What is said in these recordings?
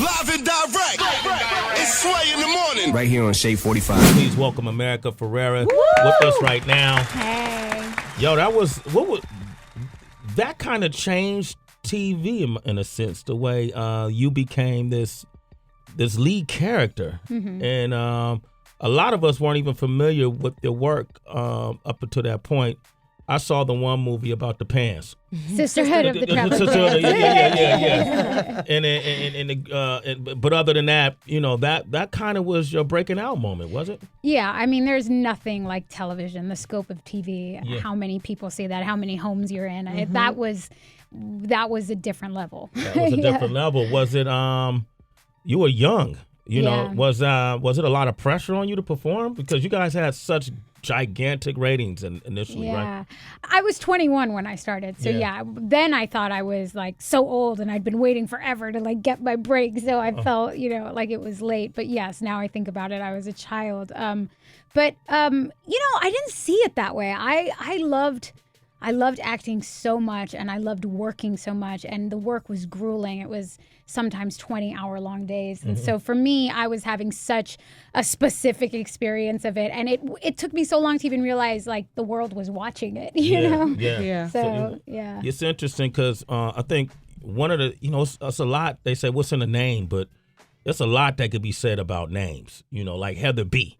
Live and direct. It's Sway in the morning. Right here on Shade 45. Please welcome America Ferrera with us right now. Hey. Yo, that kind of changed TV in a sense, the way you became this lead character. Mm-hmm. And a lot of us weren't even familiar with your work up until that point. I saw the one movie about the pants. Sisterhood of the Traveling Pants. Yeah. But other than that, that kind of was your breaking out moment, was it? Yeah, I mean, there's nothing like television, the scope of TV, how many people see that, how many homes you're in. Mm-hmm. That was a different level. That was a different level. Was it, you were young, was it a lot of pressure on you to perform? Because you guys had such gigantic ratings initially, right? I was 21 when I started. So then I thought I was like so old and I'd been waiting forever to like get my break. So I felt, like it was late. But yes, now I think about it, I was a child. But I didn't see it that way. I loved acting so much and I loved working so much, and the work was grueling. It was sometimes 20-hour-long days. And so for me, I was having such a specific experience of it. And it took me so long to even realize like the world was watching it, you know? Yeah. So. It's interesting because I think one of the, it's a lot, they say, what's in the name? But it's a lot that could be said about names, like Heather B.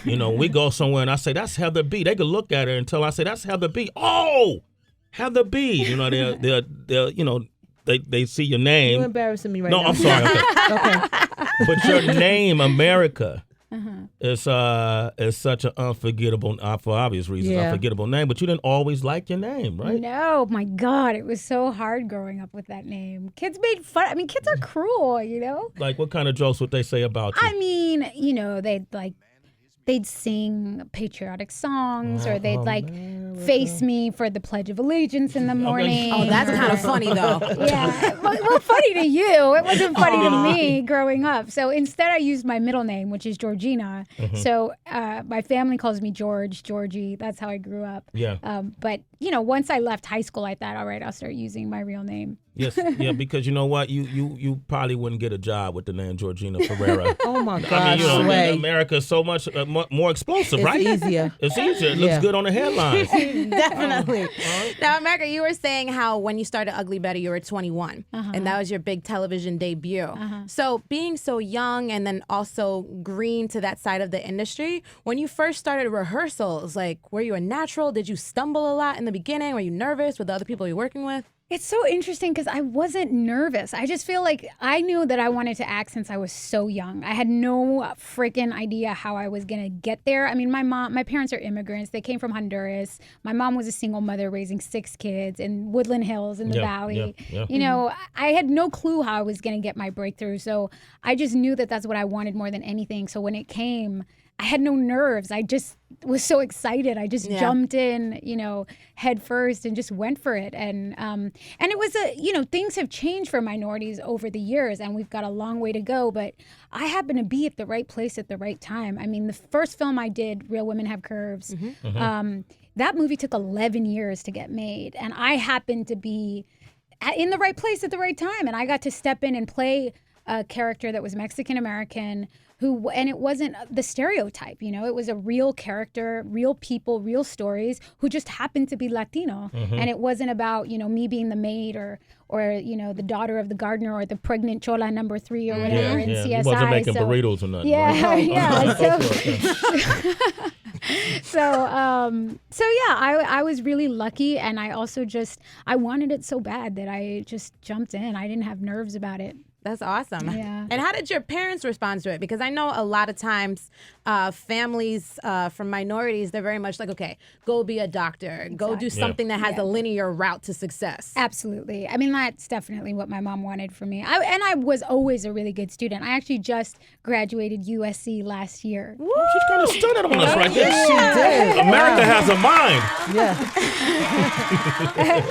We go somewhere and I say, that's Heather B. They could look at her until I say, that's Heather B. Oh, Heather B. They'll they see your name. You're embarrassing me right now. No, I'm sorry. Okay. But your name, America, is such an unforgettable, for obvious reasons, unforgettable name. But you didn't always like your name, right? No, my God, it was so hard growing up with that name. Kids made fun. I mean, kids are cruel, Like, what kind of jokes would they say about you? I mean, they'd sing patriotic songs, or they'd face me for the Pledge of Allegiance in the morning. Oh, that's kind of funny though. Yeah, well, funny to you. It wasn't funny to me growing up. So instead, I used my middle name, which is Georgina. So my family calls me Georgie. That's how I grew up. Yeah. But once I left high school, I thought, all right, I'll start using my real name. Yes, yeah, because you know what, you probably wouldn't get a job with the name Georgina Ferrera. Oh my gosh, I mean, America is so much more explosive, right? It's easier. It's easier. It looks good on the headlines. Definitely. Now, America, you were saying how when you started Ugly Betty, you were 21, and that was your big television debut. So being so young and then also green to that side of the industry, when you first started rehearsals, like, were you a natural? Did you stumble a lot in the beginning? Were you nervous with the other people you're working with? It's so interesting because I wasn't nervous. I just feel like I knew that I wanted to act since I was so young. I had no freaking idea how I was going to get there. I mean, my parents are immigrants. They came from Honduras. My mom was a single mother raising 6 kids in Woodland Hills in the Valley. I had no clue how I was going to get my breakthrough. So I just knew that that's what I wanted more than anything. So when it came, I had no nerves. I just was so excited. I just jumped in, head first and just went for it. And it was things have changed for minorities over the years, and we've got a long way to go. But I happened to be at the right place at the right time. I mean, the first film I did, Real Women Have Curves, that movie took 11 years to get made. And I happened to be in the right place at the right time. And I got to step in and play a character that was Mexican-American, and it wasn't the stereotype, it was a real character, real people, real stories who just happened to be Latino. And it wasn't about, me being the maid or the daughter of the gardener or the pregnant chola number 3 or whatever in CSI. You wasn't making burritos or nothing. I was really lucky, and I also I wanted it so bad that I just jumped in. I didn't have nerves about it. That's awesome. Yeah. And how did your parents respond to it? Because I know a lot of times families from minorities, they're very much like, okay, go be a doctor. Go do something that has a linear route to success. Absolutely. I mean, that's definitely what my mom wanted for me. I was always a really good student. I actually just graduated USC last year. Woo! She's kind of stood it on us right there. She did. America has a mind. Yeah.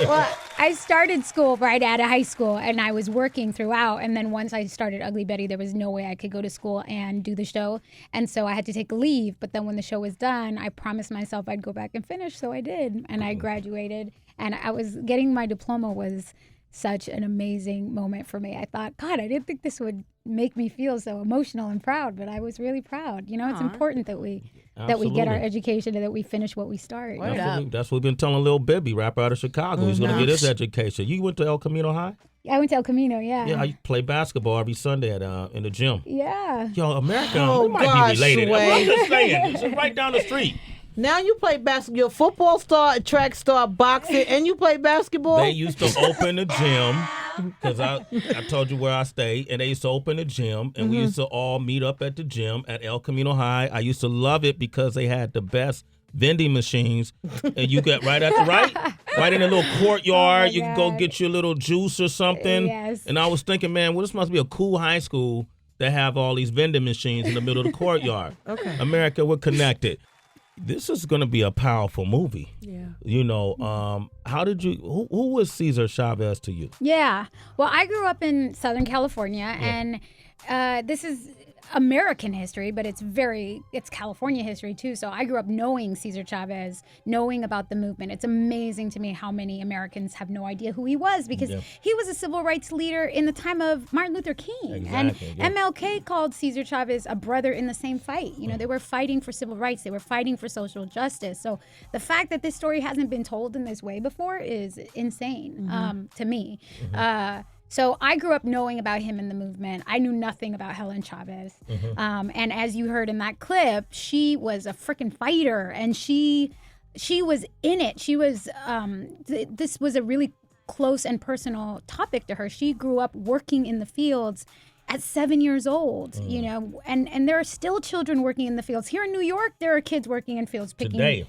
Well, I started school right out of high school, and I was working throughout. And then once I started Ugly Betty, there was no way I could go to school and do the show. And so I had to take a leave. But then when the show was done, I promised myself I'd go back and finish. So I did. And I graduated. And I was getting my diploma was such an amazing moment for me. I thought, God, I didn't think this would make me feel so emotional and proud, but I was really proud. You know, it's important that we get our education and that we finish what we start. That's what we've been telling Lil Bibby, rapper out of Chicago. He's going to get his education. You went to El Camino High? I went to El Camino, yeah. Yeah, I play basketball every Sunday in the gym. Yeah. Yo, America, it might be related. I'm just saying, it's just right down the street. Now you play basketball. You're a football star, a track star, boxing, and you play basketball? They used to open the gym, because I told you where I stay, and they used to open the gym, and we used to all meet up at the gym at El Camino High. I used to love it because they had the best vending machines, and you get right in a little courtyard. You can go get your little juice or something. Yes. And I was thinking, man, well, this must be a cool high school that have all these vending machines in the middle of the courtyard. Okay. America, we're connected. This is going to be a powerful movie. Yeah. You know, how did you, who was Cesar Chavez to you? Yeah. Well, I grew up in Southern California, and this is American history, but it's California history too. So I grew up knowing Cesar Chavez, knowing about the movement. It's amazing to me how many Americans have no idea who he was, because he was a civil rights leader in the time of Martin Luther King. And MLK called Cesar Chavez a brother in the same fight. You know, they were fighting for civil rights. They were fighting for social justice. So the fact that this story hasn't been told in this way before is insane to me. So I grew up knowing about him in the movement. I knew nothing about Helen Chavez. And as you heard in that clip, she was a freaking fighter, and she was in it. She was, this was a really close and personal topic to her. She grew up working in the fields at 7 years old, you know, and there are still children working in the fields. Here in New York, there are kids working in fields picking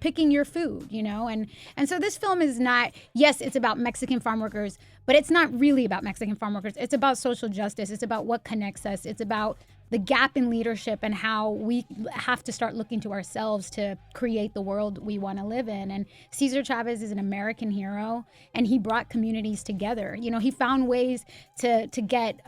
picking your food, you know, and so this film is not, yes, it's about Mexican farm workers, but it's not really about Mexican farm workers. It's about social justice. It's about what connects us. It's about the gap in leadership and how we have to start looking to ourselves to create the world we want to live in. And Cesar Chavez is an American hero, and he brought communities together. You know, he found ways to get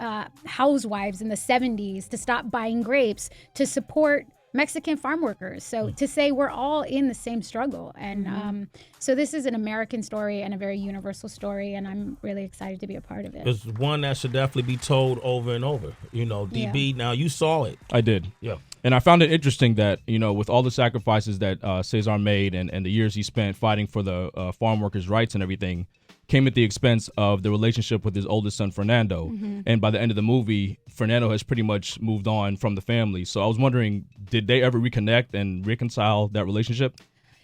housewives in the 70s to stop buying grapes, to support Mexican farm workers. So to say we're all in the same struggle. And so this is an American story and a very universal story, and I'm really excited to be a part of it. It's one that should definitely be told over and over. You know, DB, now you saw it. I did. Yeah. And I found it interesting that, you know, with all the sacrifices that Cesar made and the years he spent fighting for the farm workers' rights and everything, came at the expense of the relationship with his oldest son, Fernando. And by the end of the movie, Fernando has pretty much moved on from the family. So I was wondering, did they ever reconnect and reconcile that relationship?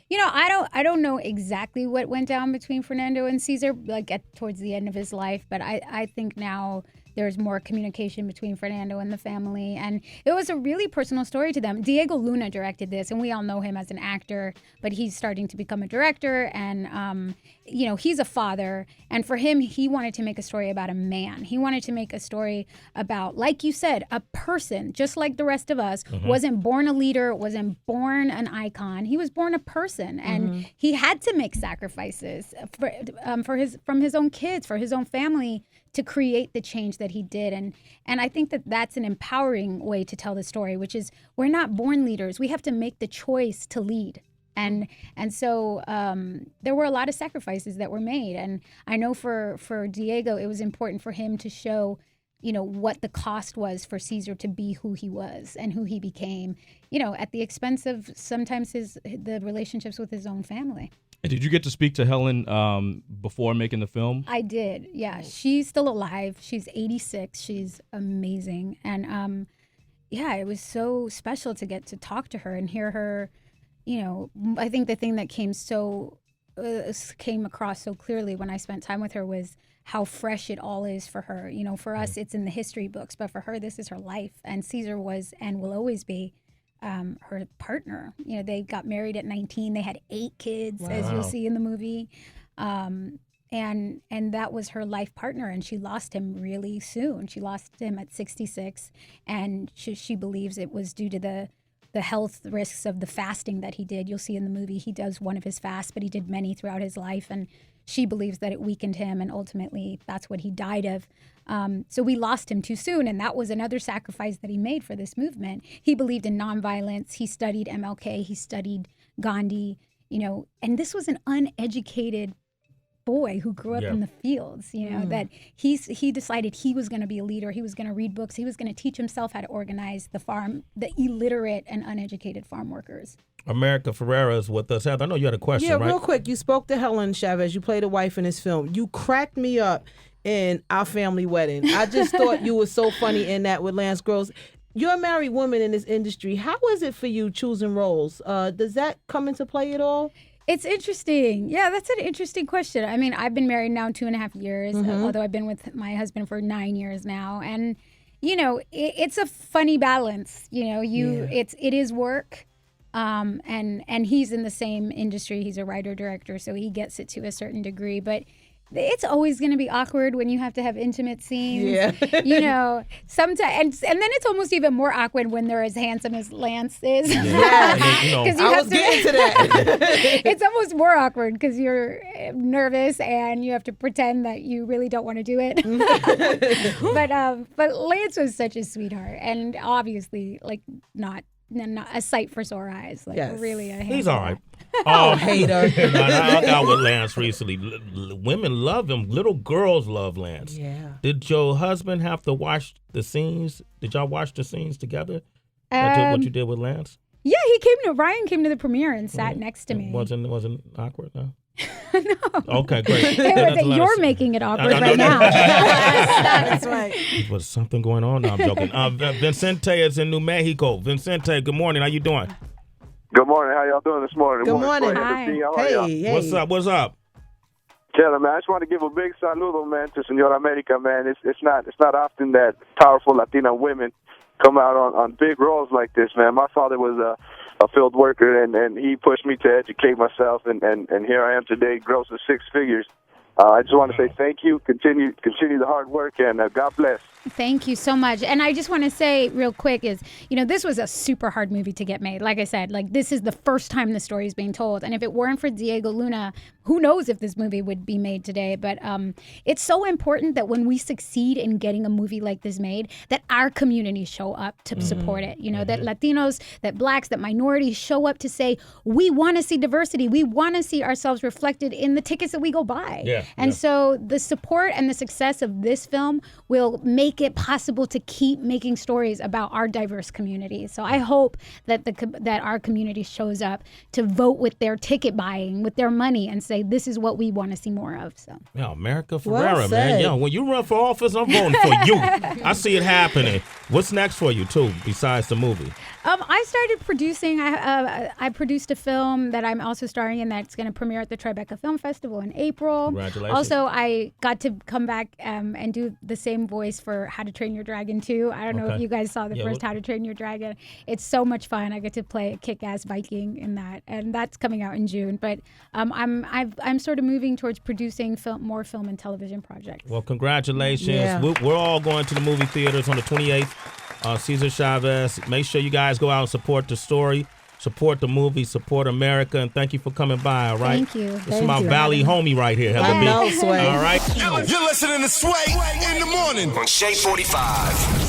You know, I don't know exactly what went down between Fernando and Cesar, like towards the end of his life, but I think now there's more communication between Fernando and the family, and it was a really personal story to them. Diego Luna directed this, and we all know him as an actor, but he's starting to become a director, and you know, he's a father, and for him, he wanted to make a story about a man. He wanted to make a story about, like you said, a person, just like the rest of us, wasn't born a leader, wasn't born an icon. He was born a person, and he had to make sacrifices from his own kids, for his own family, to create the change that he did. And I think that that's an empowering way to tell the story, which is we're not born leaders. We have to make the choice to lead. And so there were a lot of sacrifices that were made. And I know for Diego, it was important for him to show, you know, what the cost was for Cesar to be who he was and who he became, you know, at the expense of sometimes the relationships with his own family. And did you get to speak to Helen before making the film? I did, yeah. She's still alive. She's 86. She's amazing. And yeah, it was so special to get to talk to her and hear her. You know, I think the thing that came across so clearly when I spent time with her was how fresh it all is for her. You know, for us, it's in the history books, but for her, this is her life. And Cesar was and will always be her partner. You know, they got married at 19. They had 8 kids, as you'll see in the movie. And that was her life partner, and she lost him really soon. She lost him at 66, and she believes it was due to the health risks of the fasting that he did. You'll see in the movie he does one of his fasts, but he did many throughout his life, and she believes that it weakened him, and ultimately that's what he died of. So we lost him too soon, and that was another sacrifice that he made for this movement. He believed in nonviolence. He studied MLK. He studied Gandhi, you know, and this was an uneducated boy who grew up in the fields, you know, that he decided he was going to be a leader. He was going to read books. He was going to teach himself how to organize the illiterate and uneducated farm workers. America Ferrera is with us. Heather, I know you had a question, right? Yeah, real quick. You spoke to Helen Chavez. You played a wife in this film. You cracked me up in Our Family Wedding. I just thought you were so funny in that with Lance Gross. You're a married woman in this industry. How is it for you choosing roles? Does that come into play at all? It's interesting. Yeah, that's an interesting question. I mean, I've been married now 2.5 years, although I've been with my husband for 9 years now. And, you know, it's a funny balance. You know, it is work. And he's in the same industry. He's a writer director, so he gets it to a certain degree. But it's always going to be awkward when you have to have intimate scenes. Yeah. You know, sometimes, and then it's almost even more awkward when they're as handsome as Lance is. Yeah. I was getting to that. It's almost more awkward because you're nervous and you have to pretend that you really don't want to do it. But Lance was such a sweetheart, and obviously, like, not a sight for sore eyes. Like, really a handful. He's all right. Hater. I got with Lance recently. Women love him. Little girls love Lance. Yeah. Did your husband have to watch the scenes? Did y'all watch the scenes together? What you did with Lance? Yeah, Ryan came to the premiere and sat next to me. Wasn't awkward, no? No. Okay, great. You're making it awkward right now. That's right. There's something going on. No, I'm joking. Vincente is in New Mexico. Vincente, good morning. How you doing? Good morning. How y'all doing this morning? Good morning. Hi. Hey. What's up? Tell them, man. I just want to give a big saludo, man, to Señor America, man. It's not often that powerful Latina women come out on big roles like this, man. My father was a field worker, and he pushed me to educate myself, and here I am today, grossing 6 figures. I just want to say thank you. Continue the hard work, and God bless. Thank you so much. And I just want to say real quick is, you know, this was a super hard movie to get made. Like I said, like, this is the first time the story is being told. And if it weren't for Diego Luna, who knows if this movie would be made today. But it's so important that when we succeed in getting a movie like this made, that our communities show up to support it. You know, that Latinos, that Blacks, that minorities show up to say, we want to see diversity. We want to see ourselves reflected in the tickets that we go buy. And so the support and the success of this film will make it possible to keep making stories about our diverse communities. So I hope that that our community shows up to vote with their ticket buying, with their money, and say, this is what we want to see more of. So yeah, America Ferrera, man. Yeah, when you run for office, I'm voting for you. I see it happening. What's next for you, too, besides the movie? I started producing. I produced a film that I'm also starring in that's going to premiere at the Tribeca Film Festival in April. Congratulations. Also, I got to come back and do the same voice for How to Train Your Dragon 2. I don't know if you guys saw the first How to Train Your Dragon. It's so much fun. I get to play a kick-ass Viking in that, and that's coming out in June. But I'm sort of moving towards producing more film and television projects. Well, congratulations. Yeah. We're all going to the movie theaters on the 28th. Cesar Chavez. Make sure you guys go out and support the story, support the movie, support America, and thank you for coming by, all right? Thank you. This is my Valley homie right here, Heather B. I know, Sway. All right? You're listening to Sway in the morning on Shade 45.